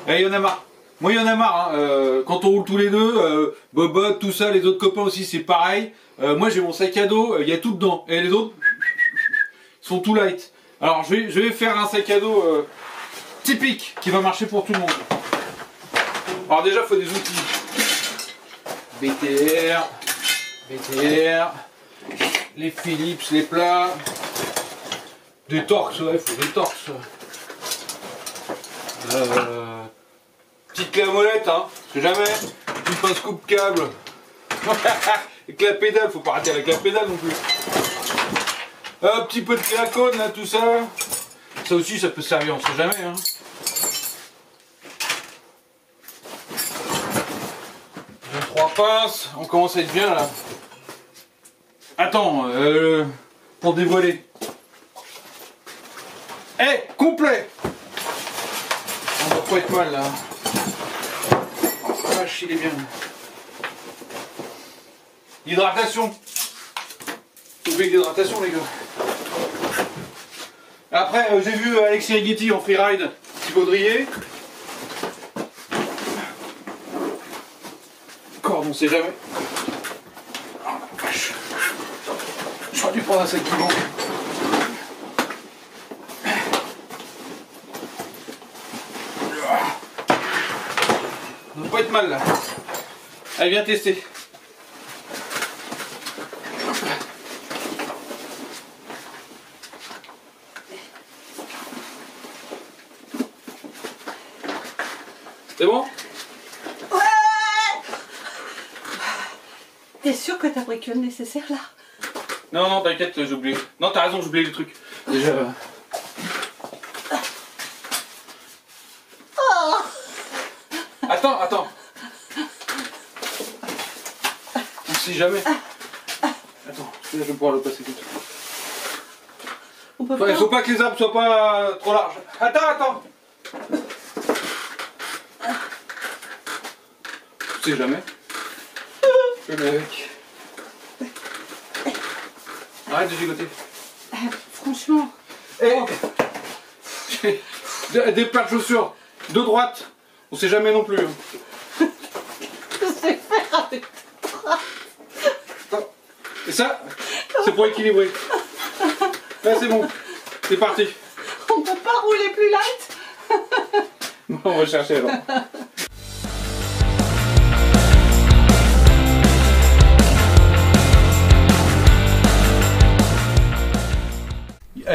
il y en a marre. Moi, il y en a marre. Hein. Quand on roule tous les deux, Bobot, tout ça, les autres copains aussi, c'est pareil. Moi, j'ai mon sac à dos, il y a tout dedans. Et les autres sont tout light. Alors, je vais faire un sac à dos typique qui va marcher pour tout le monde. Alors déjà, il faut des outils. BTR, les Philips, les plats, des torx, ouais, il faut des torx. Petite clé à molette, hein, c'est jamais. Une pince coupe-câble. Avec la pédale, faut pas rater avec la pédale non plus. Un petit peu de clé à cône, là, tout ça. Ça aussi, ça peut servir, on sait jamais. Hein. Deux, trois pinces, on commence à être bien là. Attends, pour dévoiler. Complet. On va pas être mal là. Vache, il est bien. Hydratation. Oubliez l'hydratation les gars. Après, j'ai vu Alexis Rigetti en freeride, petit baudrier. Corde, on sait jamais. Oh, vache. J'aurais dû prendre un sac qui manque. Ça doit pas être mal là. Allez, viens tester. C'est bon? Ouais. T'es sûr que t'as pris que le nécessaire là? Non, non, t'inquiète, j'ai oublié. Non, t'as raison, j'ai oublié le truc. Déjà. Oh. Attends. On sait jamais. Attends, je vais pouvoir le passer tout de suite. On peut Enfin, il faut pas que les arbres soient pas trop larges. Attends. Je sais jamais. Je le mets avec. Arrête de gigoter. Franchement. Des paires de chaussures de droite. On sait jamais non plus. Je sais faire avec toi. Et ça, c'est pour équilibrer. Là c'est bon. C'est parti. On peut pas rouler plus light. Bon, on va chercher alors.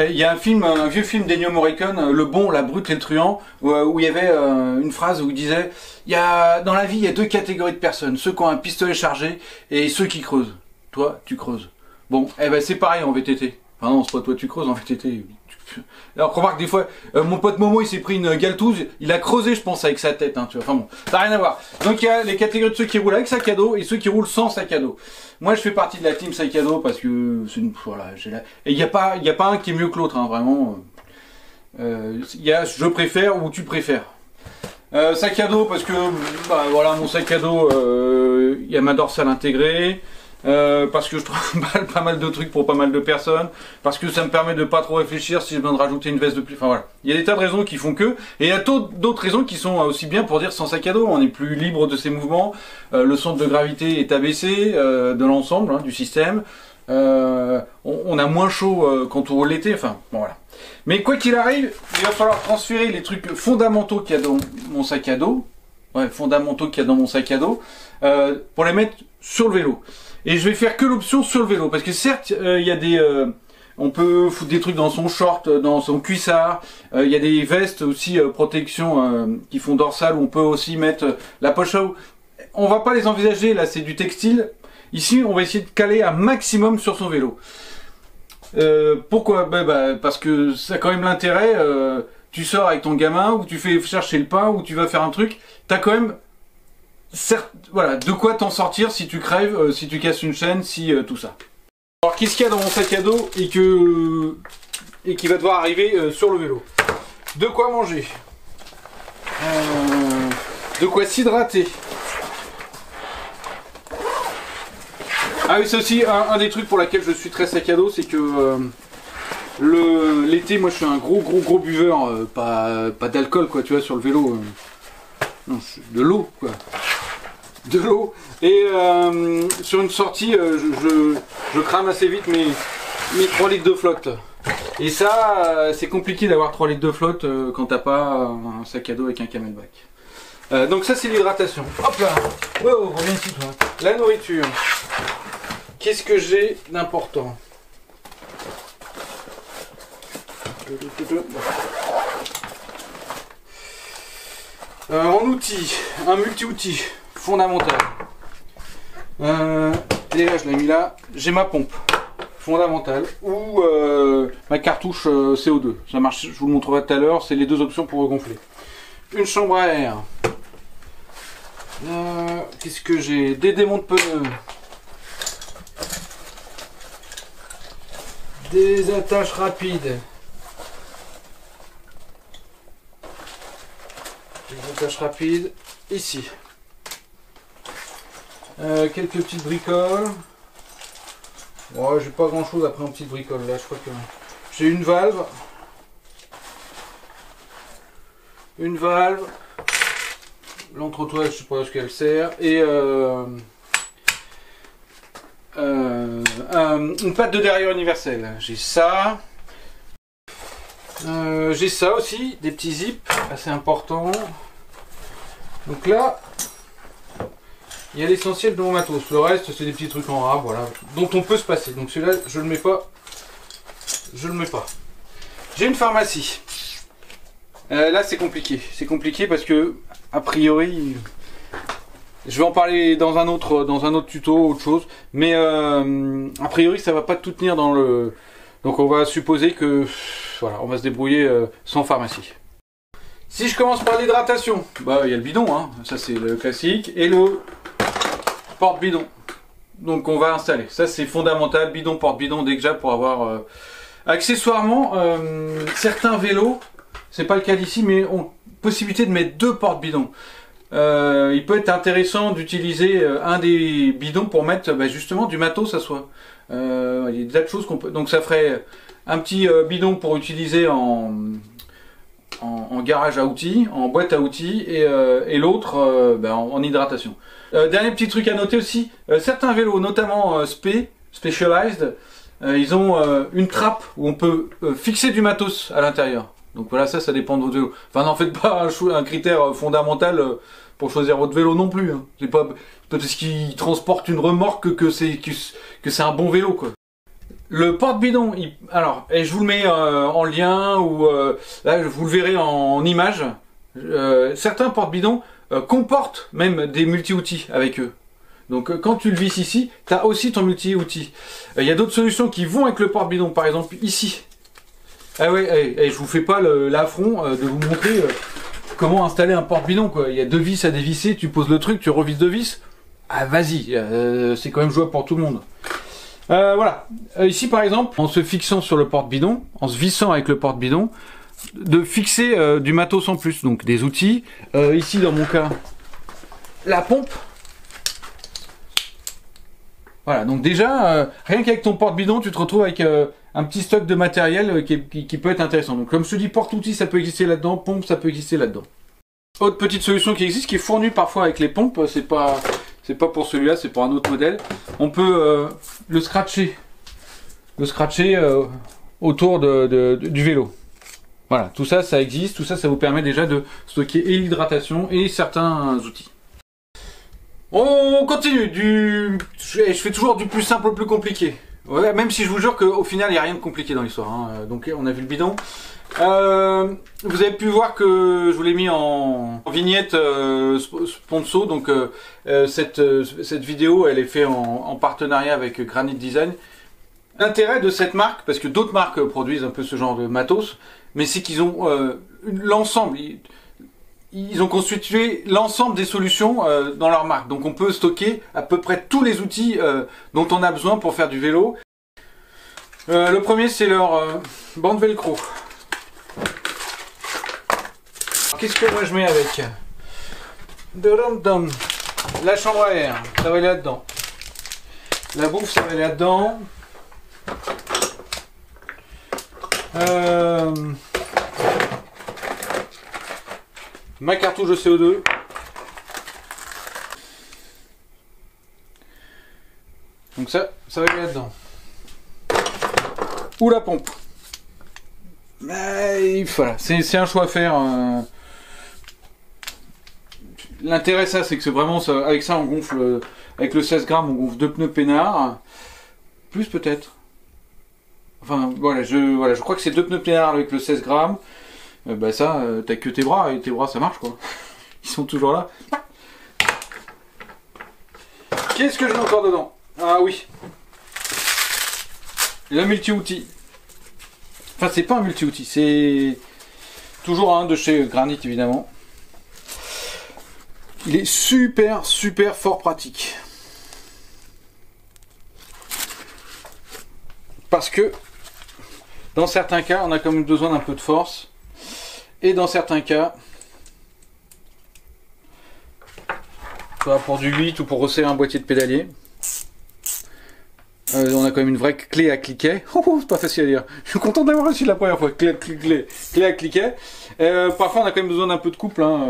Il y a un vieux film d'Ennio Morricone, Le Bon, la Brute et le Truand, où il y avait une phrase où il disait dans la vie, il y a deux catégories de personnes, ceux qui ont un pistolet chargé et ceux qui creusent. Toi, tu creuses. Bon, c'est pareil en VTT. Enfin non, c'est pas toi tu creuses en VTT. Alors remarque des fois, mon pote Momo il s'est pris une galtouze, il a creusé je pense avec sa tête, hein, tu vois. Enfin bon, ça n'a rien à voir. Donc il y a les catégories de ceux qui roulent avec sac à dos et ceux qui roulent sans sac à dos. Moi je fais partie de la team sac à dos parce que voilà, et il y a pas un qui est mieux que l'autre, hein, vraiment. Il y a je préfère ou tu préfères. Sac à dos parce que voilà, mon sac à dos il y a ma dorsale intégrée. Parce que je trouve pas mal de trucs pour pas mal de personnes, parce que ça me permet de pas trop réfléchir si j'ai besoin de rajouter une veste de plus. Enfin voilà, il y a des tas de raisons qui font que, et il y a d'autres raisons qui sont aussi bien pour dire sans sac à dos, on est plus libre de ses mouvements, le centre de gravité est abaissé de l'ensemble du système, on a moins chaud quand on roule l'été, enfin bon voilà. Mais quoi qu'il arrive, il va falloir transférer les trucs fondamentaux qu'il y a dans mon sac à dos, pour les mettre sur le vélo. Et je vais faire que l'option sur le vélo, parce que certes, il y a des, on peut foutre des trucs dans son short, dans son cuissard. Il y a des vestes aussi protection qui font dorsale, où on peut aussi mettre la poche à eau. On va pas les envisager, là, c'est du textile. Ici, on va essayer de caler un maximum sur son vélo. Pourquoi? Parce que ça a quand même l'intérêt. Tu sors avec ton gamin, ou tu fais chercher le pain, ou tu vas faire un truc. T'as quand même certes, voilà, de quoi t'en sortir si tu crèves, si tu casses une chaîne, si tout ça. Alors qu'est-ce qu'il y a dans mon sac à dos et qui va devoir arriver sur le vélo? De quoi manger, de quoi s'hydrater. Ah oui, c'est aussi un des trucs pour lesquels je suis très sac à dos, c'est que l'été, moi je suis un gros buveur, pas d'alcool quoi, tu vois, sur le vélo. Non, c'est de l'eau, quoi. De l'eau. Et sur une sortie, je crame assez vite mes 3 litres de flotte. Et ça, c'est compliqué d'avoir 3 litres de flotte quand t'as pas un sac à dos avec un camelback. Donc ça, c'est l'hydratation. Hop là. Oh, reviens ici, toi. La nourriture. Qu'est-ce que j'ai d'important? En outils, un multi-outil fondamental. Et là, je l'ai mis là. J'ai ma pompe fondamentale ou ma cartouche CO2. Ça marche, je vous le montrerai tout à l'heure. C'est les deux options pour regonfler. Une chambre à air. Qu'est-ce que j'ai? Des démontes pneus. Des attaches rapides. Des attaches rapides ici. Quelques petites bricoles. Ouais, j'ai pas grand chose après en petites bricoles là. Je crois que j'ai une valve. Une valve. L'entretoise, je sais pas à ce qu'elle sert. Et une patte de derrière universelle. J'ai ça. J'ai ça aussi, des petits zips assez importants. Donc là, il y a l'essentiel de mon matos. Le reste, c'est des petits trucs en rab, voilà, dont on peut se passer. Donc celui-là, je le mets pas. Je le mets pas. J'ai une pharmacie. Là, c'est compliqué. C'est compliqué parce que, a priori, je vais en parler dans un autre tuto, autre chose. Mais a priori, ça va pas tout tenir dans le. Donc on va supposer que, voilà, on va se débrouiller sans pharmacie. Si je commence par l'hydratation, bah il y a le bidon, hein. Ça c'est le classique, et le porte-bidon. Donc on va installer. Ça c'est fondamental, bidon, porte-bidon déjà pour avoir. Accessoirement, certains vélos, c'est pas le cas d'ici, mais ont possibilité de mettre 2 porte-bidons. Il peut être intéressant d'utiliser un des bidons pour mettre justement du matos à soi. Il y a des tas de choses qu'on peut. Donc ça ferait un petit bidon pour utiliser en garage à outils, en boîte à outils, et l'autre en hydratation. Dernier petit truc à noter aussi, certains vélos, notamment Specialized, ils ont une trappe où on peut fixer du matos à l'intérieur. Donc voilà, ça dépend de votre vélo. Enfin, n'en faites pas un critère fondamental pour choisir votre vélo non plus. Hein. C'est pas parce qu'il transporte une remorque que c'est un bon vélo, quoi. Le porte-bidon, alors, et je vous le mets en lien ou là, vous le verrez en image. Certains porte-bidons comportent même des multi-outils avec eux. Donc quand tu le visses ici, tu as aussi ton multi-outil. Il y a d'autres solutions qui vont avec le porte-bidon, par exemple ici. Ah ouais, je vous fais pas l'affront de vous montrer comment installer un porte-bidon, quoi. Il y a 2 vis à dévisser, tu poses le truc, tu revisses 2 vis. Ah vas-y, c'est quand même jouable pour tout le monde. Voilà, ici par exemple, en se fixant sur le porte-bidon, en se vissant avec le porte-bidon, de fixer du matos en plus, donc des outils. Ici dans mon cas, la pompe. Voilà, donc déjà, rien qu'avec ton porte-bidon, tu te retrouves avec un petit stock de matériel qui peut être intéressant. Donc comme je te dis, porte-outils, ça peut exister là-dedans, pompe, ça peut exister là-dedans. Autre petite solution qui existe, qui est fournie parfois avec les pompes, c'est pas pour celui-là, c'est pour un autre modèle. On peut le scratcher autour du vélo. Voilà, tout ça, ça existe, tout ça, ça vous permet déjà de stocker et l'hydratation et certains outils. On continue, je fais toujours du plus simple au plus compliqué. Ouais, même si je vous jure qu'au final, il n'y a rien de compliqué dans l'histoire. Hein. Donc on a vu le bidon. Vous avez pu voir que je vous l'ai mis en vignette sponsor. Donc cette vidéo, elle est faite en partenariat avec Granite Design. L'intérêt de cette marque, parce que d'autres marques produisent un peu ce genre de matos, mais c'est qu'ils ont l'ensemble. Ils ont constitué l'ensemble des solutions dans leur marque. Donc on peut stocker à peu près tous les outils dont on a besoin pour faire du vélo. Le premier, c'est leur bande velcro. Qu'est-ce que moi je mets avec? La chambre à air, ça va aller là-dedans. La bouffe, ça va aller là-dedans. Ma cartouche de CO2. Donc ça va aller là-dedans. Ou la pompe. Mais voilà, c'est un choix à faire. L'intérêt, ça, c'est que c'est vraiment ça. Avec ça, on gonfle. Avec le 16 grammes, on gonfle 2 pneus peinards. Plus peut-être. Enfin, voilà, je crois que c'est 2 pneus peinards avec le 16 grammes. Bah ça, t'as que tes bras, et tes bras, ça marche, quoi. Ils sont toujours là. Qu'est-ce que j'ai encore dedans? Ah oui. Le multi-outil. Enfin, c'est pas un multi-outil, c'est toujours un de chez Granit, évidemment. Il est super fort pratique. Parce que dans certains cas, on a quand même besoin d'un peu de force. Et dans certains cas, soit pour du 8 ou pour resserrer un boîtier de pédalier, on a quand même une vraie clé à cliquet. Oh, c'est pas facile à dire. Je suis content d'avoir réussi la première fois. Clé à cliquet. Parfois, on a quand même besoin d'un peu de couple. Hein.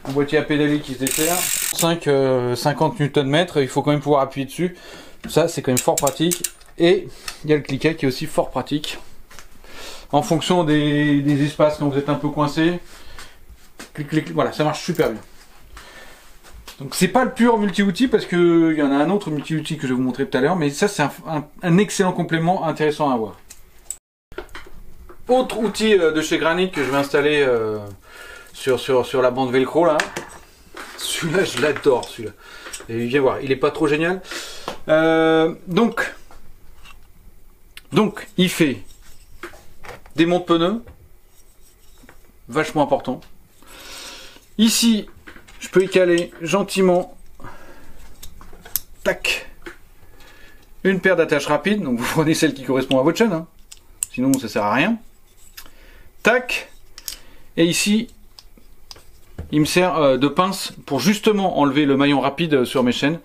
Un boîtier à pédalier qui se dessert. 50 Nm, il faut quand même pouvoir appuyer dessus. Ça, c'est quand même fort pratique. Et il y a le cliquet qui est aussi fort pratique. En fonction des espaces quand vous êtes un peu coincé. Voilà, ça marche super bien. Donc c'est pas le pur multi-outil parce que il y en a un autre multi-outil que je vais vous montrer tout à l'heure, mais ça c'est un excellent complément intéressant à avoir. Autre outil de chez Granit que je vais installer sur la bande velcro là. Celui-là je l'adore celui-là. Et viens voir, il est pas trop génial. Donc il fait des monte-pneus vachement important. Ici je peux y caler gentiment, tac, une paire d'attaches rapides, donc vous prenez celle qui correspond à votre chaîne, hein. Sinon ça sert à rien. Tac, et ici, il me sert de pince pour justement enlever le maillon rapide sur mes chaînes,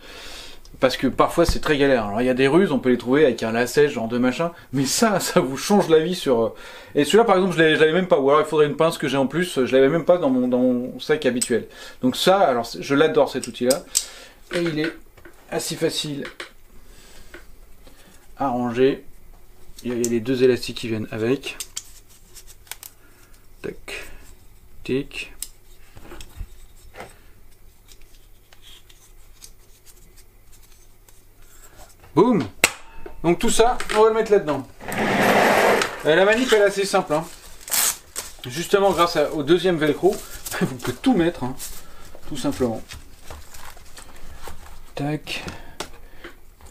parce que parfois c'est très galère. Alors il y a des ruses, on peut les trouver avec un lacet, genre de machin, mais ça vous change la vie sur... Et celui-là par exemple, je l'avais même pas, ou alors il faudrait une pince que j'ai en plus, je l'avais même pas dans mon sac habituel. Donc ça, alors je l'adore cet outil-là, et il est assez facile à ranger. Il y a les deux élastiques qui viennent avec. Tac, tic. Boum. Donc tout ça, on va le mettre là-dedans. La manip elle est assez simple. Hein. Justement grâce au deuxième velcro, vous pouvez tout mettre. Hein. Tout simplement. Tac.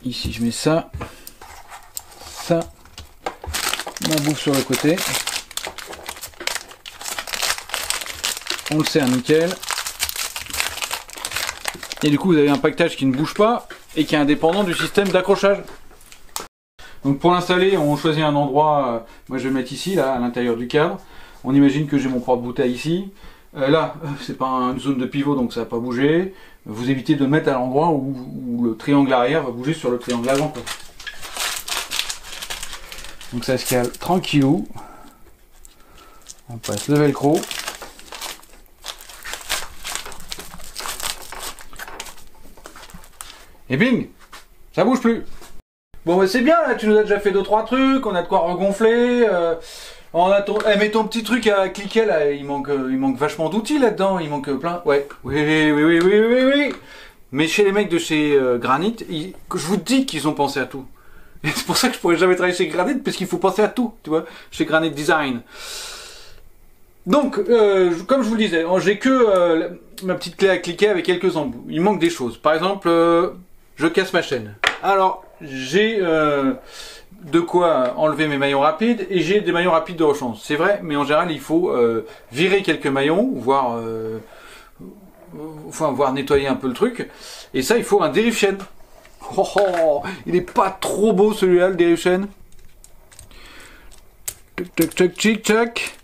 Ici je mets ça. Ça. Ma bouffe sur le côté. On le serre nickel. Et du coup vous avez un paquetage qui ne bouge pas et qui est indépendant du système d'accrochage. Donc pour l'installer, on choisit un endroit, moi je vais le mettre ici, là, à l'intérieur du cadre. On imagine que j'ai mon porte-bouteille ici. Là, c'est pas une zone de pivot, donc ça va pas bouger. Vous évitez de le mettre à l'endroit où le triangle arrière va bouger sur le triangle avant, quoi. Donc ça se cale tranquillou. On passe le velcro. Et bing, ça bouge plus. Bon bah c'est bien, là, tu nous as déjà fait 2-3 trucs, on a de quoi regonfler. On a mais ton petit truc à cliquer là, il manque vachement d'outils là-dedans, il manque plein. Ouais, oui. Mais chez les mecs de chez Granit, je vous dis qu'ils ont pensé à tout. Et c'est pour ça que je pourrais jamais travailler chez Granit, parce qu'il faut penser à tout, tu vois, chez Granit Design. Donc, comme je vous le disais, j'ai que ma petite clé à cliquer avec quelques embouts. Il manque des choses. Par exemple, je casse ma chaîne. Alors, j'ai de quoi enlever mes maillons rapides et j'ai des maillons rapides de rechange. C'est vrai, mais en général, il faut virer quelques maillons, voire nettoyer un peu le truc. Et ça, il faut un dérive chaîne. Oh, il est pas trop beau celui-là, le dérive chaîne. Tac.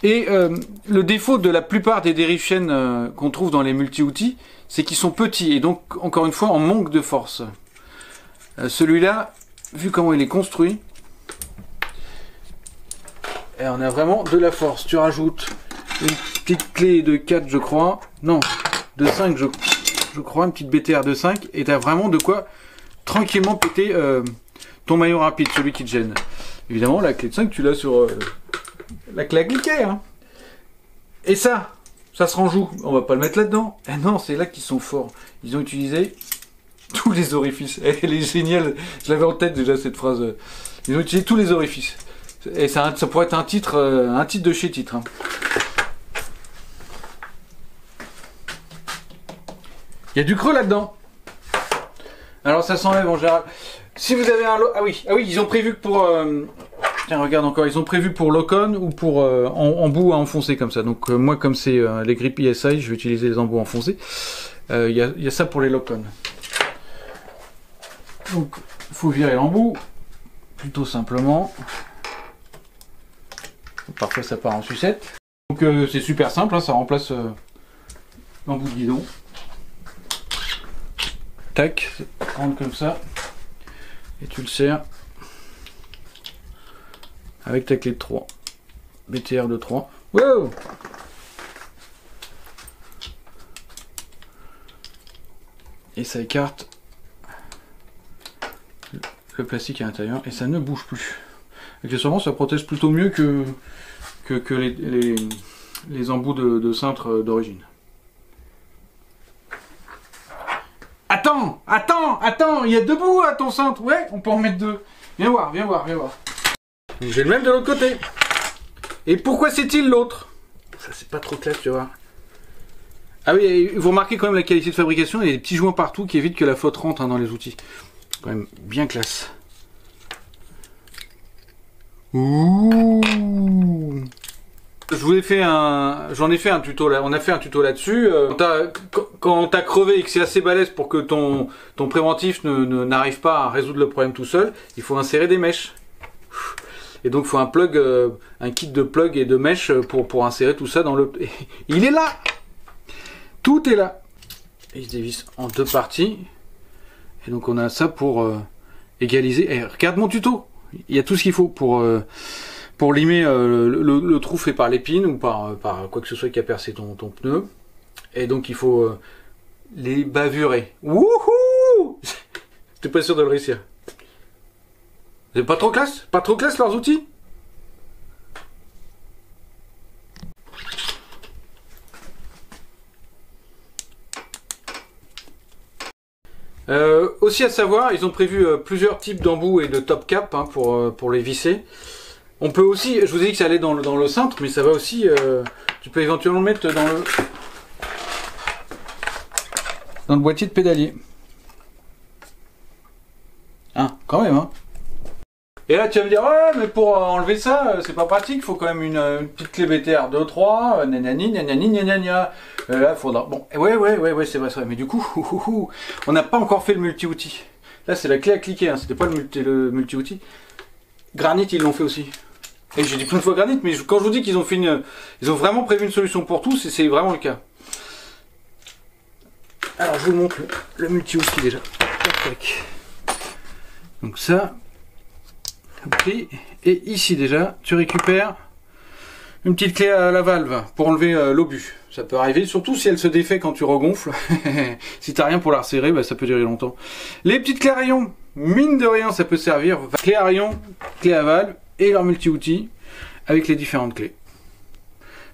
Et le défaut de la plupart des dérive chaînes qu'on trouve dans les multi-outils, c'est qu'ils sont petits et donc, encore une fois, en manque de force. Celui-là, vu comment il est construit, et on a vraiment de la force. Tu rajoutes une petite clé de 4, je crois. Non, de 5, je crois. je crois, une petite BTR de 5, et t'as vraiment de quoi tranquillement péter ton maillon rapide, celui qui te gêne. Évidemment, la clé de 5, tu l'as sur la clé à cliquer. Hein. Et ça se range où? On va pas le mettre là-dedans. Eh non, c'est là qu'ils sont forts. Ils ont utilisé tous les orifices. Elle est géniale. Je l'avais en tête déjà, cette phrase. Ils ont utilisé tous les orifices. Et ça pourrait être un titre de chez titre. Hein. Il y a du creux là-dedans. Alors ça s'enlève en général. Si vous avez un... Ah oui, ils ont prévu que pour... Tiens, regarde encore. Ils ont prévu pour Locon ou pour embout à enfoncer comme ça. Donc moi, comme c'est les grippes ESI, je vais utiliser les embouts enfoncés. Il y a ça pour les Locon. Donc, il faut virer l'embout. Plutôt simplement. Parfois, ça part en sucette. Donc c'est super simple. Hein, ça remplace l'embout de guidon. Tac, rentre comme ça. Et tu le serres avec ta clé de 3. BTR de 3. Wow! Et ça écarte le plastique à l'intérieur et ça ne bouge plus. Accessoirement, ça protège plutôt mieux que les embouts de cintre d'origine. Attends, il y a deux bouts à ton cintre. Ouais, on peut en mettre deux. Viens voir. J'ai le même de l'autre côté. Et pourquoi c'est-il l'autre? Ça, c'est pas trop classe, tu vois. Ah oui, vous remarquez quand même la qualité de fabrication. Il y a des petits joints partout qui évitent que la flotte rentre dans les outils. Quand même bien classe. Ouh. J'en ai fait un tuto là. On a fait un tuto là-dessus. Quand t'as crevé et que c'est assez balèze pour que ton préventif n'arrive pas à résoudre le problème tout seul, il faut insérer des mèches. Et donc il faut un plug, un kit de plug et de mèches pour insérer tout ça dans le. Il est là. Tout est là. Et il se dévisse en deux parties. Et donc on a ça pour égaliser. Et regarde mon tuto. Il y a tout ce qu'il faut pour limer le trou fait par l'épine ou par quoi que ce soit qui a percé ton pneu. Et donc il faut les bavurer. Wouhou! J'étais pas sûr de le réussir. C'est pas trop classe? Pas trop classe leurs outils? Aussi à savoir, ils ont prévu plusieurs types d'embouts et de top cap hein, pour les visser. On peut aussi, je vous ai dit que ça allait dans le cintre, mais ça va aussi, tu peux éventuellement le mettre dans le boîtier de pédalier. Hein, quand même, hein. Et là, tu vas me dire, ouais, mais pour enlever ça, c'est pas pratique, il faut quand même une petite clé BTR 2-3, nanani, nanani, nanania. Là, il faudra. Bon, ouais, c'est vrai, mais du coup, on n'a pas encore fait le multi-outil. Là, c'est la clé à cliquer, hein, c'était pas le multi-outil. Granit, ils l'ont fait aussi. Et j'ai dit plein de fois Granit, mais quand je vous dis qu'ils ont fait ils ont vraiment prévu une solution pour tous, et c'est vraiment le cas. Alors, je vous montre le multi-outil déjà. Tac. Donc ça. Okay. Et ici déjà, tu récupères une petite clé à la valve pour enlever l'obus. Ça peut arriver, surtout si elle se défait quand tu regonfles. Si t'as rien pour la resserrer, bah, ça peut durer longtemps. Les petites clés à rayon, mine de rien, ça peut servir. Clé à rayon, clé à valve et leur multi-outil avec les différentes clés.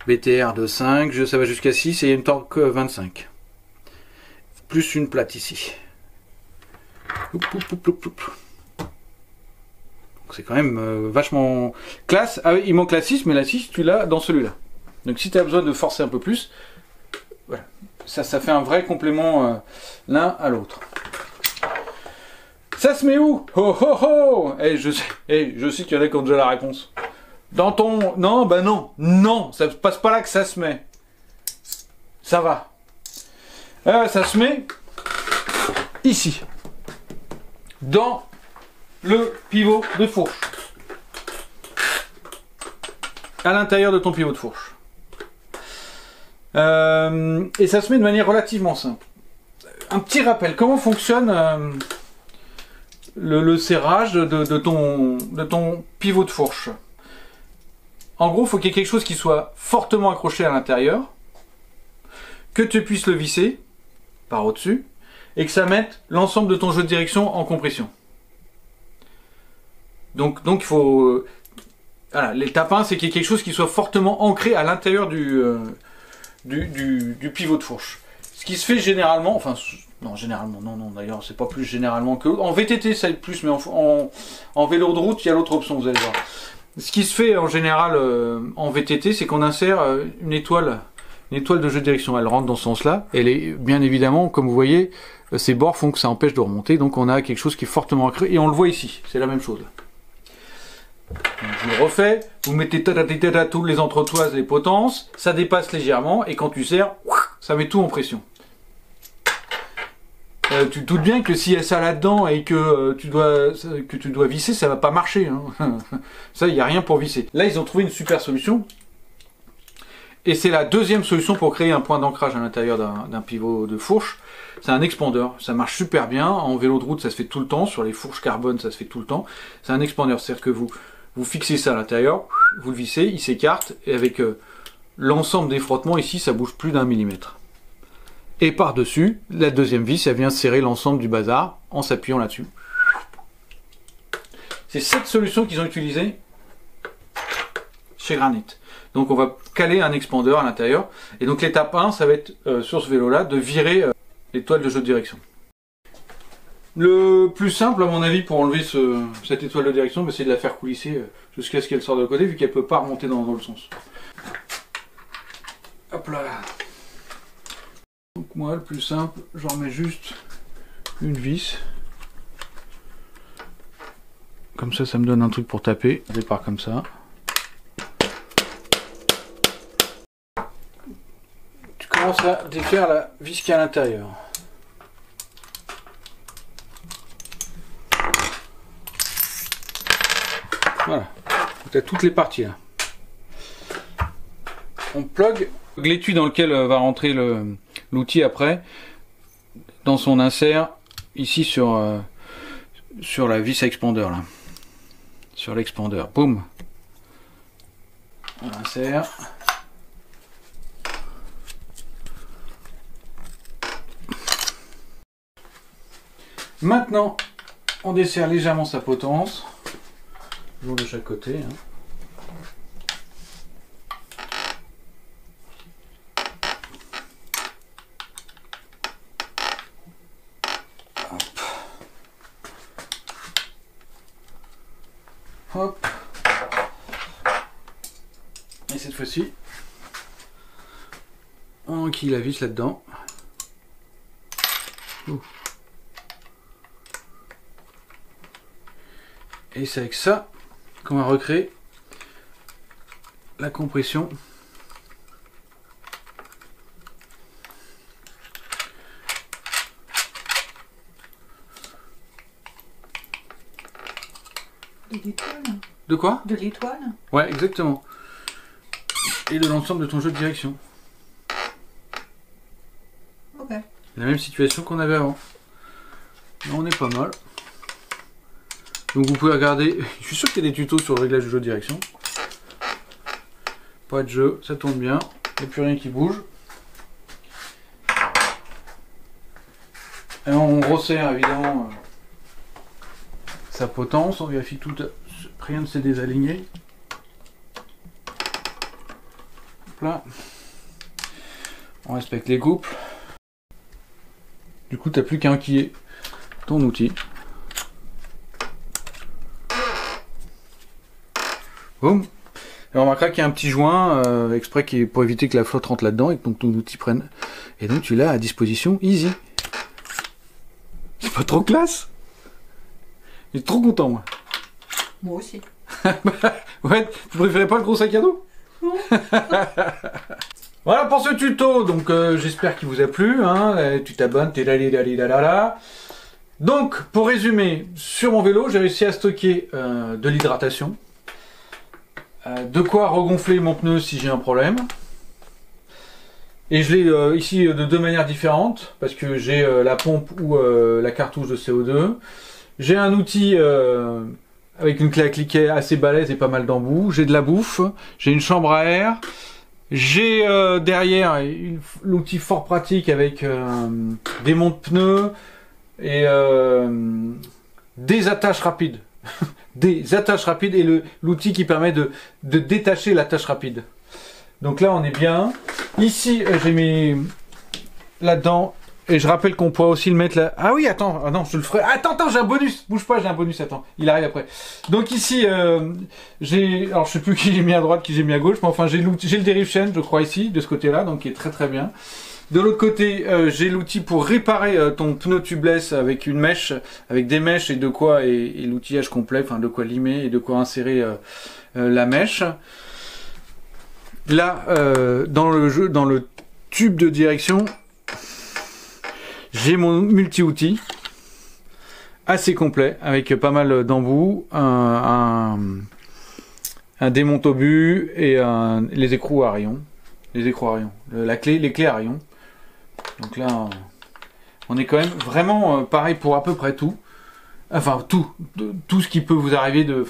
BTR de 5, ça va jusqu'à 6 et il y a une torque 25. Plus une plate ici. C'est quand même vachement classe. Ah oui, il manque la 6, mais la 6, tu l'as dans celui-là. Donc si tu as besoin de forcer un peu plus, voilà. Ça fait un vrai complément l'un à l'autre. Ça se met où? Oh oh oh! Je sais qu'il y en a qui ont déjà la réponse. Dans ton... Non, bah non. Non, ça ne passe pas là que ça se met. Ça va. Ça se met ici. Dans le pivot de fourche. À l'intérieur de ton pivot de fourche. Et ça se met de manière relativement simple. Un petit rappel, comment fonctionne le serrage de ton pivot de fourche? En gros, il faut qu'il y ait quelque chose qui soit fortement accroché à l'intérieur, que tu puisses le visser, par au-dessus, et que ça mette l'ensemble de ton jeu de direction en compression. Donc il faut... voilà, l'étape 1, c'est qu'il y ait quelque chose qui soit fortement ancré à l'intérieur du pivot de fourche. Ce qui se fait généralement, enfin, non, généralement, non, d'ailleurs, c'est pas plus généralement que... En VTT, ça aide plus, mais en vélo de route, il y a l'autre option, vous allez voir. Ce qui se fait en général en VTT, c'est qu'on insère une étoile de jeu de direction. Elle rentre dans ce sens-là. Elle est, bien évidemment, comme vous voyez, ces bords font que ça empêche de remonter, donc on a quelque chose qui est fortement ancré, et on le voit ici, c'est la même chose. Donc, je le refais, vous mettez tous les entretoises, les potences, ça dépasse légèrement, et quand tu serres, ça met tout en pression. Tu te doutes bien que s'il y a ça là-dedans et que tu dois visser, ça va pas marcher. Hein. Ça, il n'y a rien pour visser. Là, ils ont trouvé une super solution. Et c'est la deuxième solution pour créer un point d'ancrage à l'intérieur d'un pivot de fourche. C'est un expandeur. Ça marche super bien. En vélo de route, ça se fait tout le temps. Sur les fourches carbone, ça se fait tout le temps. C'est un expandeur. C'est-à-dire que vous fixez ça à l'intérieur, vous le vissez, il s'écarte. Et avec l'ensemble des frottements, ici, ça bouge plus d'1 millimètre. Et par-dessus, la deuxième vis, elle vient serrer l'ensemble du bazar en s'appuyant là-dessus. C'est cette solution qu'ils ont utilisée chez Granit. Donc on va caler un expandeur à l'intérieur. Et donc l'étape 1, ça va être sur ce vélo-là, de virer l'étoile de jeu de direction. Le plus simple, à mon avis, pour enlever cette étoile de direction, c'est de la faire coulisser jusqu'à ce qu'elle sorte de côté, vu qu'elle ne peut pas remonter dans le sens. Hop là. Donc moi, le plus simple, j'en remets juste une vis. Comme ça, ça me donne un truc pour taper. On départ comme ça. Tu commences à défaire la vis qui est à l'intérieur. Voilà. Tu as toutes les parties là. On plug l'étui dans lequel va rentrer l'outil après, dans son insert, ici sur la vis expandeur là. Sur l'expandeur. Boum. On insère. Maintenant, on desserre légèrement sa potence. Toujours de chaque côté. Hein. Hop. Et cette fois-ci, on enquille la vis là-dedans. Et c'est avec ça qu'on va recréer la compression. De l'étoile. De quoi? De l'étoile. Ouais, exactement. Et de l'ensemble de ton jeu de direction. Ok. La même situation qu'on avait avant. Là, on est pas mal. Donc vous pouvez regarder, je suis sûr qu'il y a des tutos sur le réglage du jeu de direction. Pas de jeu, ça tourne bien, il n'y a plus rien qui bouge. Et on resserre évidemment sa potence, on vérifie tout, rien ne s'est désaligné. Hop là. On respecte les couples. Du coup, tu n'as plus qu'à enquiller ton outil. Boum. Et on remarquera qu'il y a un petit joint exprès qui est pour éviter que la flotte rentre là-dedans et que donc ton outil prenne. Et donc tu l'as à disposition easy. C'est pas trop classe? Je suis trop content moi. Moi aussi. Ouais, tu préférais pas le gros sac à dos? Voilà pour ce tuto. Donc j'espère qu'il vous a plu. Hein. Tu t'abonnes, t'es là. Donc pour résumer, sur mon vélo, j'ai réussi à stocker de l'hydratation. De quoi regonfler mon pneu si j'ai un problème. Et je l'ai ici de deux manières différentes, parce que j'ai la pompe ou la cartouche de CO2. J'ai un outil avec une clé à cliquet assez balèze et pas mal d'embouts. J'ai de la bouffe, j'ai une chambre à air, J'ai derrière l'outil fort pratique avec des monte-pneus et des attaches rapides. Des attaches rapides et l'outil qui permet de détacher l'attache rapide. Donc là on est bien. Ici j'ai mis là-dedans. Et je rappelle qu'on pourrait aussi le mettre là. Ah oui, attends, ah non, je le ferai. Attends, j'ai un bonus. Bouge pas, j'ai un bonus. Attends, il arrive après. Donc ici, j'ai, alors je sais plus qui j'ai mis à droite, qui j'ai mis à gauche, mais enfin j'ai le dérive chaîne, je crois ici, de ce côté-là, donc qui est très très bien. De l'autre côté, j'ai l'outil pour réparer ton pneu tubeless avec une mèche, avec des mèches et de quoi et l'outillage complet, enfin de quoi limer et de quoi insérer la mèche. Là, dans le tube de direction. J'ai mon multi-outil assez complet avec pas mal d'embouts, un démonte-obus et les écrous à rayons. Les clés à rayons. Donc là, on est quand même vraiment pareil pour à peu près tout. Enfin, tout ce qui peut vous arriver de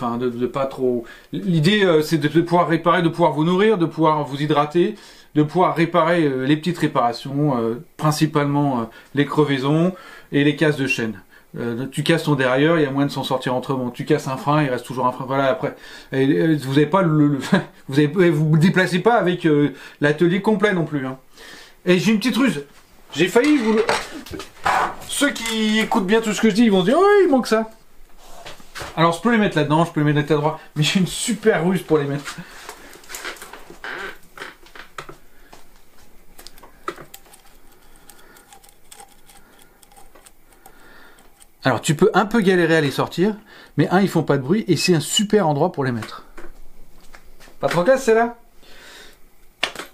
pas trop. L'idée, c'est de pouvoir réparer, de pouvoir vous nourrir, de pouvoir vous hydrater, de pouvoir réparer les petites réparations, principalement les crevaisons et les casses de chaîne. Tu casses ton derrière, il y a moyen de s'en sortir autrement. Tu casses un frein, il reste toujours un frein. Voilà, après, vous n'avez pas vous déplacez pas avec l'atelier complet non plus. Hein. Et j'ai une petite ruse. J'ai failli vous. Ceux qui écoutent bien tout ce que je dis, ils vont se dire, oh, il manque ça. Alors, je peux les mettre là-dedans, je peux les mettre à droite, mais j'ai une super ruse pour les mettre. Alors, tu peux un peu galérer à les sortir, mais ils font pas de bruit et c'est un super endroit pour les mettre. Pas trop classe, celle-là?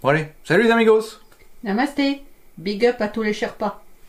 Bon, allez, salut les amigos! Namasté. Big up à tous les Sherpas.